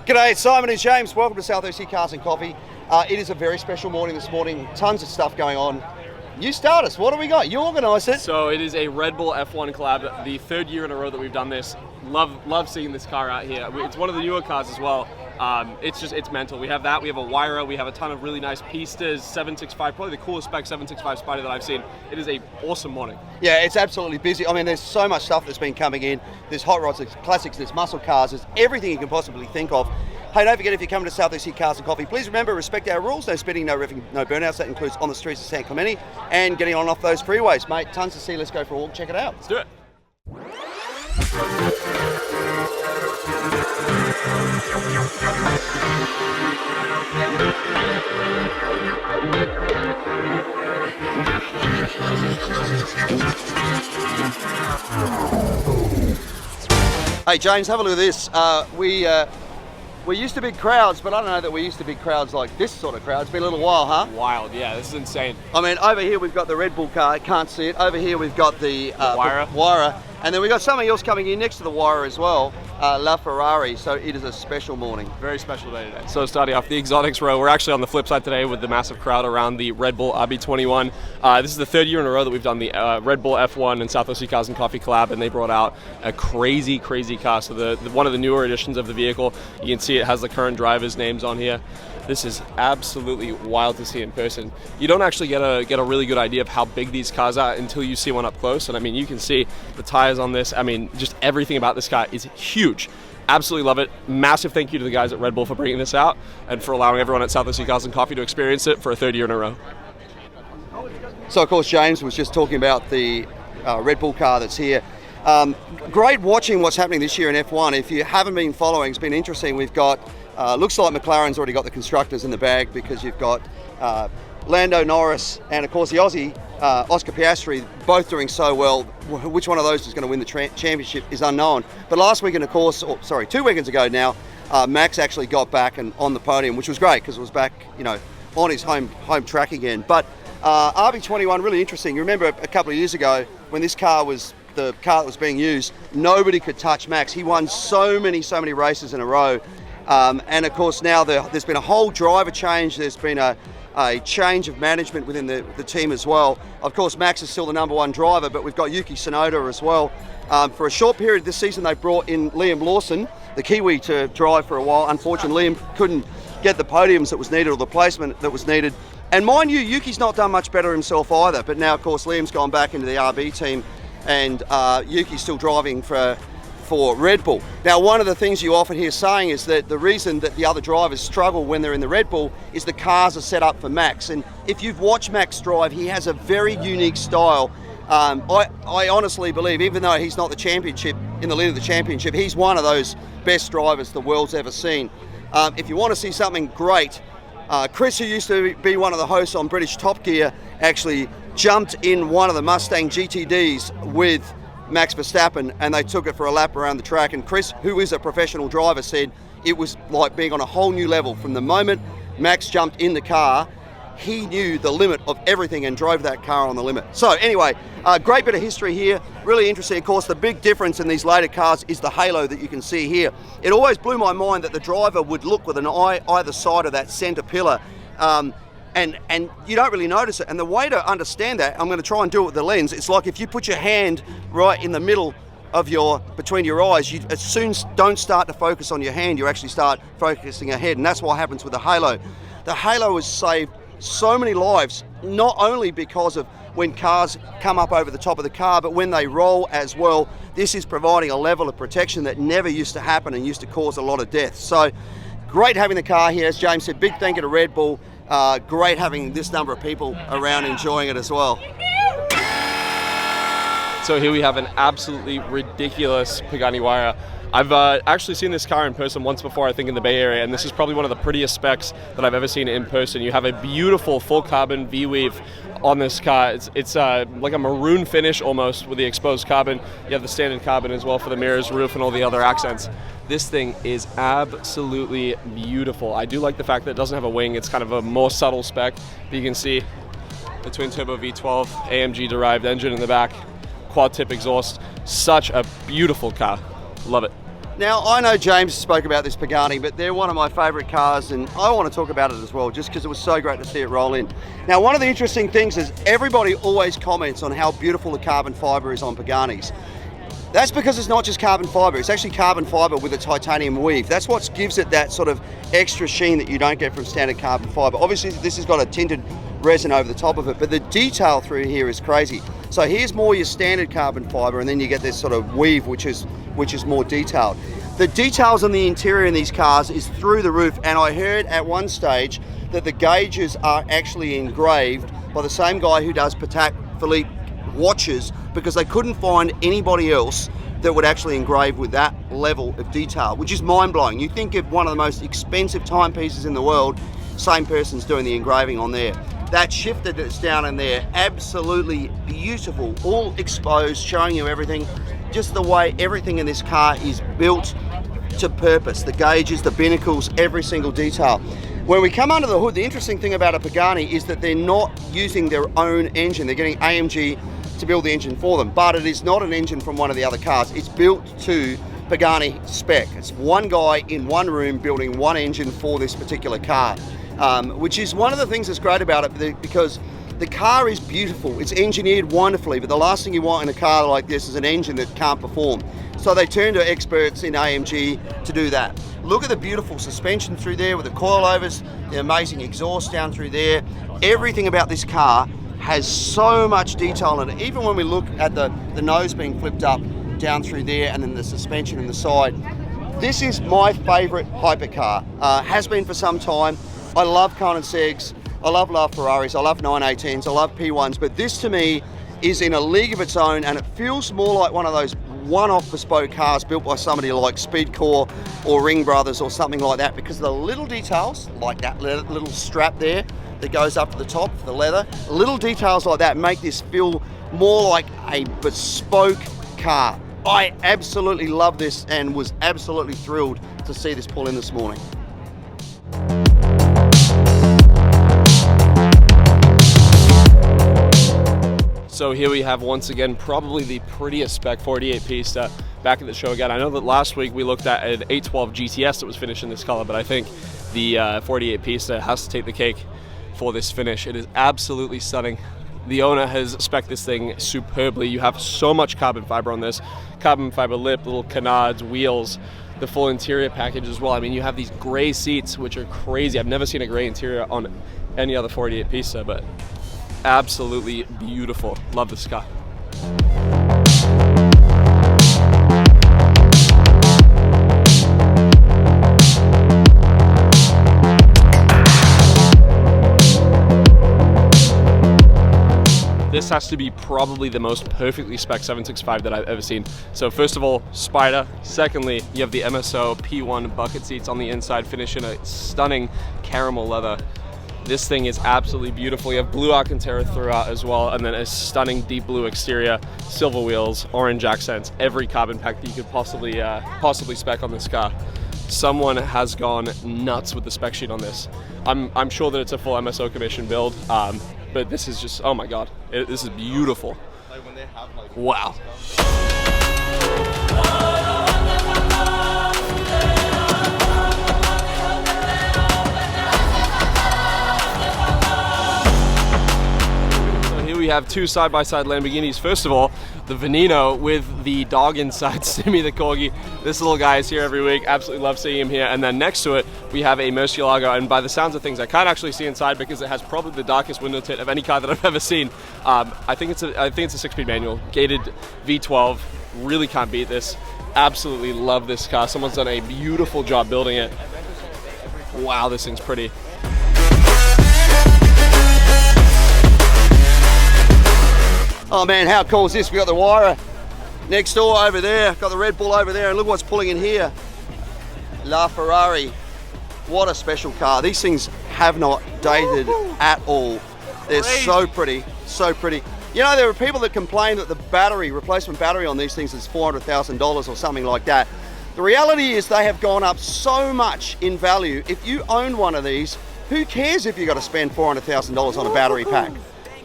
G'day, it's Simon and James. Welcome to Southeast Cars and Coffee. It is a very special morning this morning. Tons of stuff going on. You start us. What do we got? You organise it. So it is a Red Bull F1 collab. The third year in a row that we've done this. Love seeing this car out here. It's one of the newer cars as well. It's mental. We have that. We have a Huayra. We have a ton of really nice pistas. 765, probably the coolest spec 765 Spider that I've seen. It is a awesome morning. Yeah, it's absolutely busy. I mean, there's so much stuff that's been coming in. There's hot rods, there's classics, there's muscle cars, there's everything you can possibly think of. Hey, don't forget, if you're coming to Southeast Cars and Coffee, please remember, respect our rules. No speeding, no revving, no burnouts. That includes on the streets of San Clemente and getting on and off those freeways. Mate, tons to see. Let's go for a walk. Check it out. Let's do it. Hey, James, have a look at this. We're used to big crowds, but I don't know that we're used to big crowds like this sort of crowd. It's been a little while, huh? Wild, yeah, this is insane. I mean, over here we've got the Red Bull car, can't see it. Over here we've got the Huayra. And then we've got something else coming in next to the Huayra as well, LaFerrari. So it is a special morning. Very special day today. So starting off the exotics row, we're actually on the flip side today with the massive crowd around the Red Bull RB21. This is the third year in a row that we've done the Red Bull F1 and Southwest Cars and Coffee collab, and they brought out a crazy car. So one of the newer editions of the vehicle, you can see it has the current drivers' names on here. This is absolutely wild to see in person. You don't actually get a really good idea of how big these cars are until you see one up close. And I mean, you can see the tires on this. I mean, just everything about this car is huge. Absolutely love it. Massive thank you to the guys at Red Bull for bringing this out and for allowing everyone at Southwest Cars and Coffee to experience it for a third year in a row. So, of course, James was just talking about the Red Bull car that's here. Great watching what's happening this year in F1. If you haven't been following, it's been interesting. We've got, looks like McLaren's already got the constructors in the bag, because you've got Lando Norris and, of course, the Aussie, Oscar Piastri, both doing so well. Which one of those is going to win the championship is unknown. But last weekend, of course, 2 weekends ago now, Max actually got back and on the podium, which was great because it was back, on his home track again. But RB21, really interesting. You remember a couple of years ago when this car was the car that was being used, nobody could touch Max. He won so many races in a row. And of course now there's been a whole driver change. There's been a change of management within the team as well. Of course, Max is still the number one driver, but we've got Yuki Tsunoda as well. For a short period this season, they brought in Liam Lawson, the Kiwi, to drive for a while. Unfortunately, Liam couldn't get the podiums that was needed or the placement that was needed. And mind you, Yuki's not done much better himself either. But now, of course, Liam's gone back into the RB team, and Yuki's still driving for Red Bull. Now, one of the things you often hear saying is that the reason that the other drivers struggle when they're in the Red Bull is the cars are set up for Max. And if you've watched Max drive, he has a very unique style. I honestly believe, even though he's not in the lead of the championship, he's one of those best drivers the world's ever seen. If you want to see something great, Chris, who used to be one of the hosts on British Top Gear, actually jumped in one of the Mustang GTDs with Max Verstappen, and they took it for a lap around the track. And Chris, who is a professional driver, said it was like being on a whole new level. From the moment Max jumped in the car, he knew the limit of everything and drove that car on the limit. So anyway, a great bit of history here. Really interesting. Of course, the big difference in these later cars is the halo that you can see here. It always blew my mind that the driver would look with an eye either side of that center pillar. And you don't really notice it. And the way to understand that, I'm going to try and do it with the lens, it's like if you put your hand right in the middle of between your eyes, you as soon don't start to focus on your hand, you actually start focusing ahead. And that's what happens with the halo. The halo has saved so many lives, not only because of when cars come up over the top of the car, but when they roll as well. This is providing a level of protection that never used to happen and used to cause a lot of death. So great having the car here. As James said, big thank you to Red Bull. Great having this number of people around enjoying it as well. So here we have an absolutely ridiculous Pagani Huayra. I've actually seen this car in person once before, I think in the Bay Area, and this is probably one of the prettiest specs that I've ever seen in person. You have a beautiful full carbon V-weave on this car. It's like a maroon finish almost with the exposed carbon. You have the standard carbon as well for the mirrors, roof, and all the other accents. This thing is absolutely beautiful. I do like the fact that it doesn't have a wing. It's kind of a more subtle spec, but you can see the twin turbo V12 AMG derived engine in the back, quad tip exhaust. Such a beautiful car. Love it. Now, I know James spoke about this Pagani, but they're one of my favourite cars, and I want to talk about it as well, just because it was so great to see it roll in. Now, one of the interesting things is everybody always comments on how beautiful the carbon fibre is on Paganis. That's because it's not just carbon fibre, it's actually carbon fibre with a titanium weave. That's what gives it that sort of extra sheen that you don't get from standard carbon fibre. Obviously, this has got a tinted resin over the top of it, but the detail through here is crazy. So here's more your standard carbon fibre, and then you get this sort of weave, which is more detailed. The details on the interior in these cars is through the roof, and I heard at one stage that the gauges are actually engraved by the same guy who does Patek Philippe watches, because they couldn't find anybody else that would actually engrave with that level of detail, which is mind-blowing. You think of one of the most expensive timepieces in the world, same person's doing the engraving on there. That shifter that's down in there, absolutely beautiful, all exposed, showing you everything, just the way everything in this car is built to purpose. The gauges, the binnacles, every single detail. When we come under the hood, the interesting thing about a Pagani is that they're not using their own engine. They're getting AMG to build the engine for them, but it is not an engine from one of the other cars. It's built to Pagani spec. It's one guy in one room building one engine for this particular car, which is one of the things that's great about it, because the car is beautiful. It's engineered wonderfully, but the last thing you want in a car like this is an engine that can't perform. So they turn to experts in AMG to do that. Look at the beautiful suspension through there with the coilovers, the amazing exhaust down through there. Everything about this car has so much detail in it. Even when we look at the nose being flipped up down through there, and then the suspension in the side. This is my favourite hypercar. Has been for some time. I love Koenigsegg's, I love LaFerraris, I love 918s, I love P1s, but this to me is in a league of its own, and it feels more like one of those one-off bespoke cars built by somebody like Speedcore or Ring Brothers or something like that, because the little details, like that little strap there that goes up to the top for the leather, little details like that make this feel more like a bespoke car. I absolutely love this and was absolutely thrilled to see this pull in this morning. So here we have once again probably the prettiest spec 48 Pista back at the show again. I know that last week we looked at an 812 GTS that was finished in this color, but I think the 48 Pista has to take the cake for this finish. It is absolutely stunning. The owner has spec'd this thing superbly. You have so much carbon fiber on this. Carbon fiber lip, little canards, wheels, the full interior package as well. I mean, you have these gray seats, which are crazy. I've never seen a gray interior on any other 48 Pista, but absolutely beautiful. Love this car. This has to be probably the most perfectly spec 765 that I've ever seen. So first of all, Spider. Secondly, you have the MSO P1 bucket seats on the inside, finished in a stunning caramel leather. This thing is absolutely beautiful. You have blue Alcantara throughout as well, and then a stunning deep blue exterior, silver wheels, orange accents, every carbon pack that you could possibly spec on this car. Someone has gone nuts with the spec sheet on this. I'm sure that it's a full MSO commission build, but this is just, oh my god, this is beautiful. Like when they have like, wow. We have two side-by-side Lamborghinis. First of all, the Veneno with the dog inside, Simi the Corgi. This little guy is here every week. Absolutely love seeing him here. And then next to it, we have a Murcielago. And by the sounds of things, I can't actually see inside because it has probably the darkest window tint of any car that I've ever seen. I think it's a 6-speed manual, gated V12. Really can't beat this. Absolutely love this car. Someone's done a beautiful job building it. Wow, this thing's pretty. Oh man, how cool is this? We got the Huayra next door over there, got the Red Bull over there, and look what's pulling in here. LaFerrari. What a special car. These things have not dated at all. They're so pretty, so pretty. You know, there are people that complain that the replacement battery on these things is $400,000 or something like that. The reality is they have gone up so much in value. If you own one of these, who cares if you've got to spend $400,000 on a battery pack?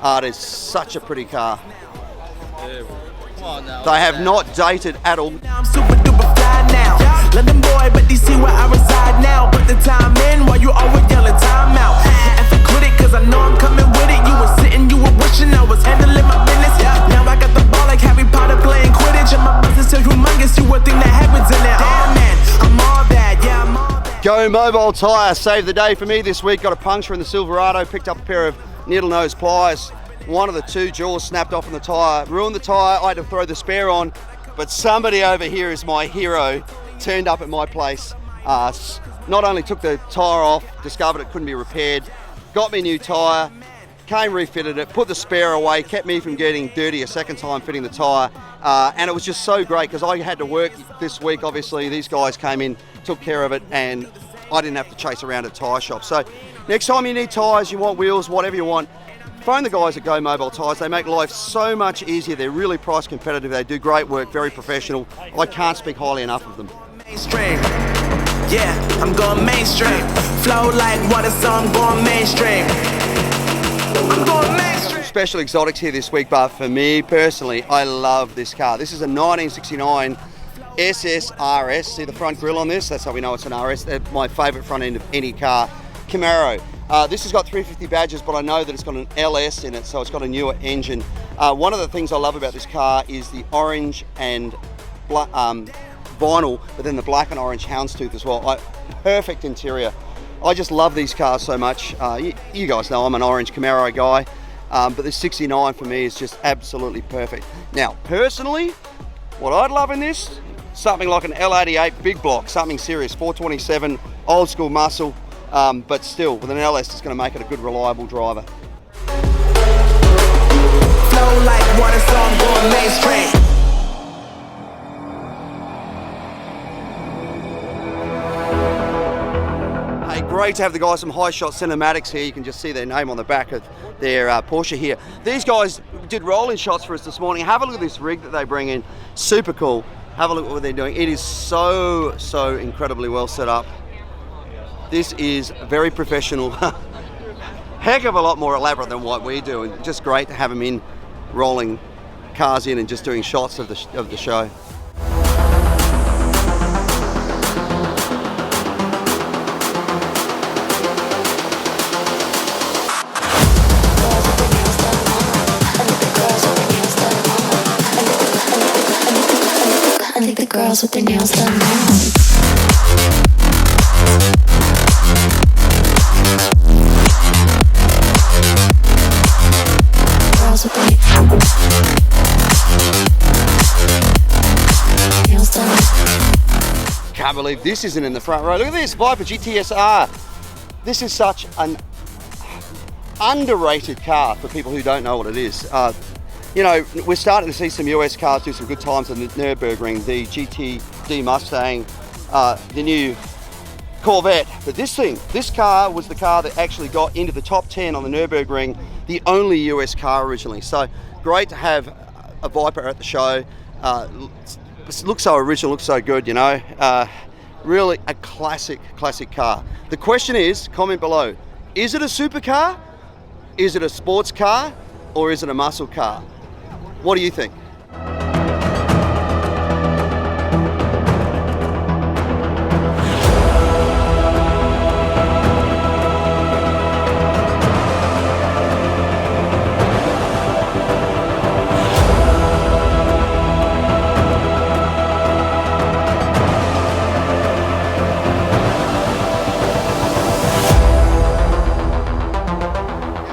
It is such a pretty car. They have not dated at all. London boy, but DC where I reside now. Put the time in while you always yelling time out. If I quit it, cause I know I'm coming with it. You were sitting, you were wishing I was handling my business. Now I got the ball like Harry Potter playing Quidditch. And my business is humongous, you would think that happens in there. Damn man, I'm all that, yeah, I'm all that. Go Mobile Tyre saved the day for me this week. Got a puncture in the Silverado, picked up a pair of needle nose pliers. One of the two jaws snapped off in the tyre, ruined the tyre. I had to throw the spare on, but somebody over here is my hero. Turned up at my place, not only took the tyre off, discovered it couldn't be repaired, got me a new tyre, came refitted it, put the spare away, kept me from getting dirty a second time fitting the tyre, and it was just so great because I had to work this week. Obviously these guys came in, took care of it, and I didn't have to chase around a tyre shop. So next time you need tyres, you want wheels, whatever you want, phone the guys at Go Mobile Tyres. They make life so much easier. They're really price competitive. They do great work, very professional. I can't speak highly enough of them. Mainstream, yeah, I'm going mainstream. Flow like water, so I'm going mainstream. I'm going mainstream. Special exotics here this week, but for me personally, I love this car. This is a 1969 SSRS. See the front grille on this? That's how we know it's an RS. They're my favourite front end of any car. Camaro. This has got 350 badges, but I know that it's got an LS in it, so it's got a newer engine. One of the things I love about this car is the orange and vinyl, but then the black and orange houndstooth as well. Perfect interior. I just love these cars so much. You guys know I'm an orange Camaro guy, but this 69 for me is just absolutely perfect. Now, personally, what I'd love in this, something like an L88 big block, something serious, 427, old school muscle, but still, with an LS, it's going to make it a good, reliable driver. Flow like water, so I'm going mainstream. Great to have the guys from High Shot Cinematics here. You can just see their name on the back of their Porsche here. These guys did rolling shots for us this morning. Have a look at this rig that they bring in. Super cool. Have a look at what they're doing. It is so incredibly well set up. This is very professional. Heck of a lot more elaborate than what we do, and just great to have them in, rolling cars in and just doing shots of the show. I think the girls with their nails done now. Girls with their nails done. Can't believe this isn't in the front row. Look at this, Viper GTS-R. This is such an underrated car for people who don't know what it is. You know, we're starting to see some US cars do some good times in the Nürburgring, the GTD Mustang, the new Corvette. But this car was the car that actually got into the top 10 on the Nürburgring, the only US car originally. So great to have a Viper at the show. It looks so original, looks so good, you know. Really a classic car. The question is, comment below, is it a supercar? Is it a sports car? Or is it a muscle car? What do you think?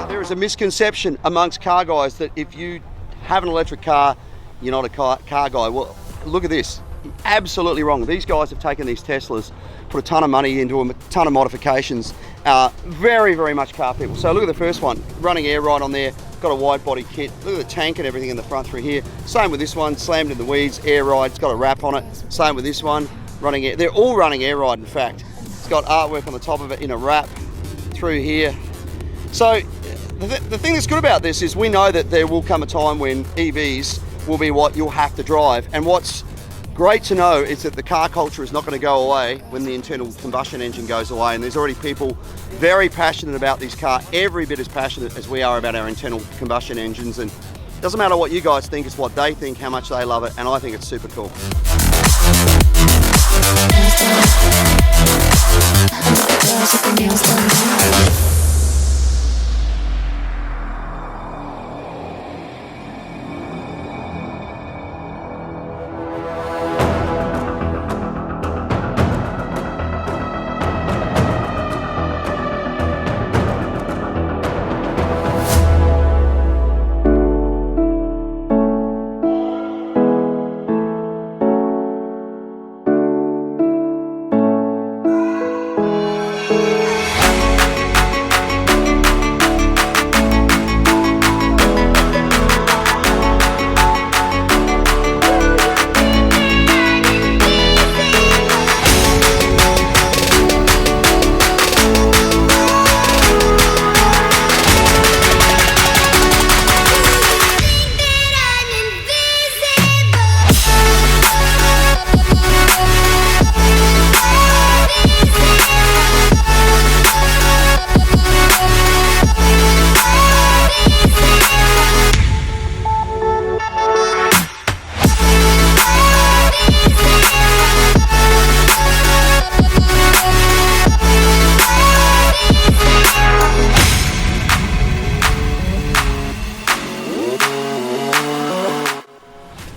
There is a misconception amongst car guys that if you have an electric car, you're not a car guy. Well, look at this. Absolutely wrong. These guys have taken these Teslas, put a ton of money into them, a ton of modifications. Very much car people. So look at the first one, running air ride on there, got a wide body kit. Look at the tank and everything in the front through here. Same with this one, slammed in the weeds, air ride, it's got a wrap on it. Same with this one, running air. They're all running air ride, in fact. It's got artwork on the top of it in a wrap through here. So the thing that's good about this is we know that there will come a time when EVs will be what you'll have to drive. And what's great to know is that the car culture is not going to go away when the internal combustion engine goes away. And there's already people very passionate about this car, every bit as passionate as we are about our internal combustion engines. And it doesn't matter what you guys think, it's what they think, how much they love it. And I think it's super cool. Girls with their nails done now.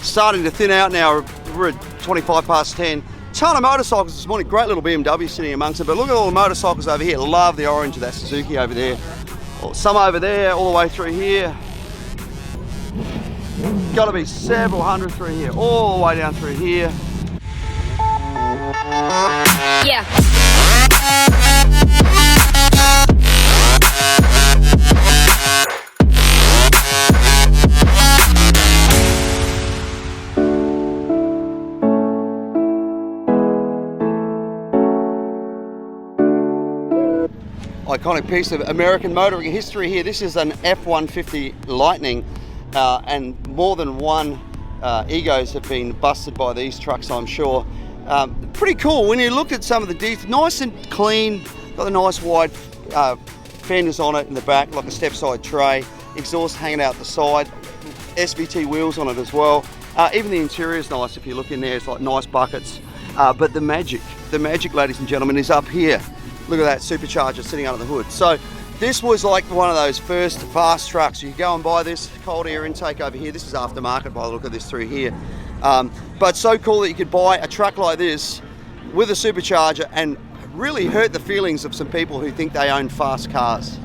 Starting to thin out now. We're at 25 past 10. Ton of motorcycles this morning. Great little BMW sitting amongst them. But look at all the motorcycles over here. Love the orange of that Suzuki over there. Some over there, all the way through here. Got to be several hundred through here. All the way down through here. Yeah. Iconic piece of American motoring history here. This is an F-150 Lightning, and more than one egos have been busted by these trucks, I'm sure. Pretty cool when you look at some of the details. Nice and clean, got the nice wide fenders on it in the back, like a step-side tray, exhaust hanging out the side, SVT wheels on it as well. Even the interior is nice. If you look in there, it's like nice buckets. But the magic, ladies and gentlemen, is up here. Look at that supercharger sitting under the hood. So this was like one of those first fast trucks. You go and buy this, cold air intake over here. This is aftermarket by the look of this through here. But so cool that you could buy a truck like this with a supercharger and really hurt the feelings of some people who think they own fast cars.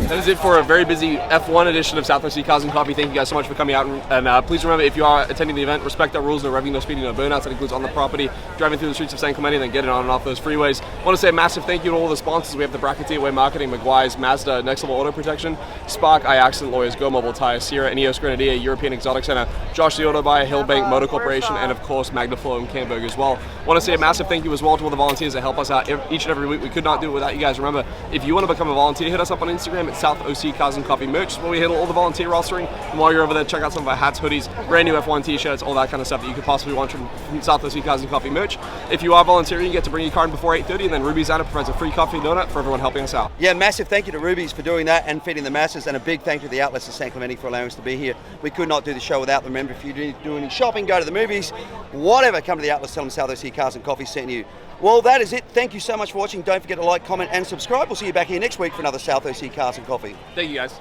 That is it for a very busy F1 edition of Southwest Sea Cars and Coffee. Thank you guys so much for coming out, and please remember, if you are attending the event, respect our rules: no revving, no speeding, no burnouts. That includes on the property, driving through the streets of San Clemente, and then getting on and off those freeways. I want to say a massive thank you to all the sponsors. We have the Bracketeer Way Marketing, McGuire's, Mazda, Next Level Auto Protection, Spark, iAccident Lawyers, Go Mobile Tires, Sierra, Ineos Grenadier, European Exotic Center, Josh the Auto Buyer, Hillbank Motor Corporation, and of course Magnaflow and Camberg as well. I want to say a massive thank you as well to all the volunteers that help us out each and every week. We could not do it without you guys. Remember, if you want to become a volunteer, hit us up on Instagram at South OC Cars and Coffee Merch, where we handle all the volunteer rostering. And while you're over there, check out some of our hats, hoodies, brand new F1 t-shirts, all that kind of stuff that you could possibly want from South OC Cars and Coffee Merch. If you are volunteering, you get to bring your car in before 8:30, and then Ruby's Anna provides a free coffee and donut for everyone helping us out. Yeah, massive thank you to Ruby's for doing that and feeding the masses, and a big thank you to the outlets of San Clemente for allowing us to be here. We could not do the show without them. Remember, if you do any shopping, go to the movies, whatever, come to the outlets, tell them South OC Cars and Coffee sent you. Well, that is it. Thank you so much for watching. Don't forget to like, comment, and subscribe. We'll see you back here next week for another South OC Cars and Coffee. Thank you guys.